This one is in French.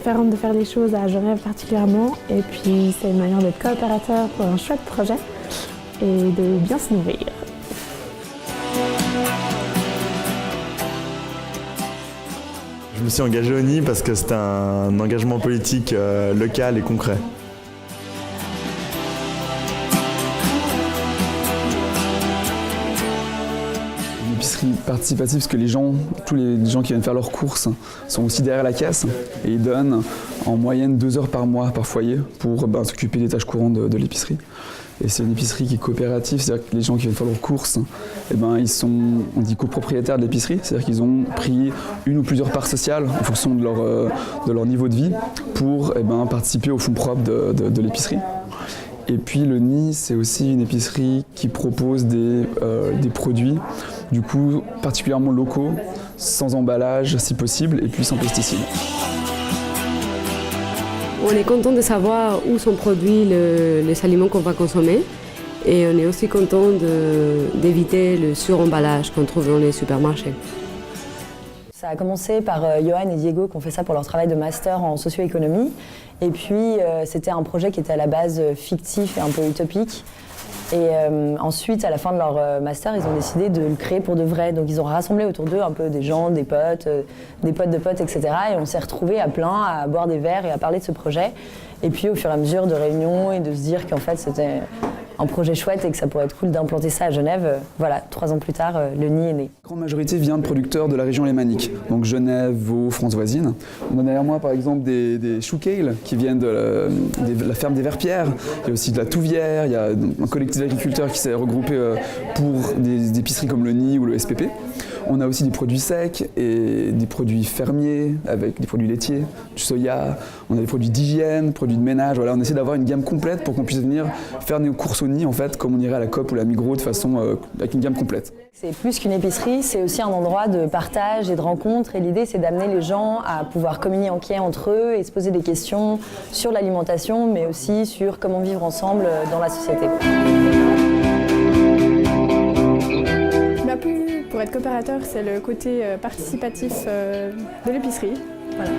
différente de faire les choses à Genève particulièrement. Et puis c'est une manière d'être coopérateur pour un chouette projet et de bien se nourrir. Je me suis engagé au NI parce que c'est un engagement politique local et concret. Une épicerie participative parce que tous les gens qui viennent faire leurs courses sont aussi derrière la caisse et ils donnent en moyenne 2 heures par mois par foyer pour s'occuper des tâches courantes de l'épicerie. Et c'est une épicerie qui est coopérative, c'est-à-dire que les gens qui viennent faire leurs courses, ils sont, on dit, copropriétaires de l'épicerie, c'est-à-dire qu'ils ont pris une ou plusieurs parts sociales en fonction de leur niveau de vie pour participer au fonds propre de l'épicerie. Et puis le NI, c'est aussi une épicerie qui propose des produits, du coup particulièrement locaux, sans emballage si possible, et puis sans pesticides. On est content de savoir où sont produits les aliments qu'on va consommer et on est aussi content d'éviter le suremballage qu'on trouve dans les supermarchés. Ça a commencé par Johan et Diego qui ont fait ça pour leur travail de master en socio-économie. Et puis c'était un projet qui était à la base fictif et un peu utopique. Et ensuite, à la fin de leur master, ils ont décidé de le créer pour de vrai. Donc ils ont rassemblé autour d'eux un peu des gens, des potes de potes, etc. Et on s'est retrouvés à plein, à boire des verres et à parler de ce projet. Et puis au fur et à mesure de réunions et de se dire qu'en fait c'était un projet chouette et que ça pourrait être cool d'implanter ça à Genève, voilà, 3 ans plus tard, le NI est né. La grande majorité vient de producteurs de la région lémanique, donc Genève, Vaud, France voisine. On a derrière moi par exemple des choux kale qui viennent de la ferme des Verpierres. Il y a aussi de la Touvière, il y a un collectif d'agriculteurs qui s'est regroupé pour des épiceries comme le NI ou le SPP. On a aussi des produits secs et des produits fermiers avec des produits laitiers, du soya. On a des produits d'hygiène, produits de ménage. Voilà, on essaie d'avoir une gamme complète pour qu'on puisse venir faire nos courses au NI en fait, comme on irait à la Coop ou la Migros de façon avec une gamme complète. C'est plus qu'une épicerie, c'est aussi un endroit de partage et de rencontre. Et l'idée, c'est d'amener les gens à pouvoir communiquer entre eux et se poser des questions sur l'alimentation, mais aussi sur comment vivre ensemble dans la société. Pour être coopérateur, c'est le côté participatif de l'épicerie. Voilà.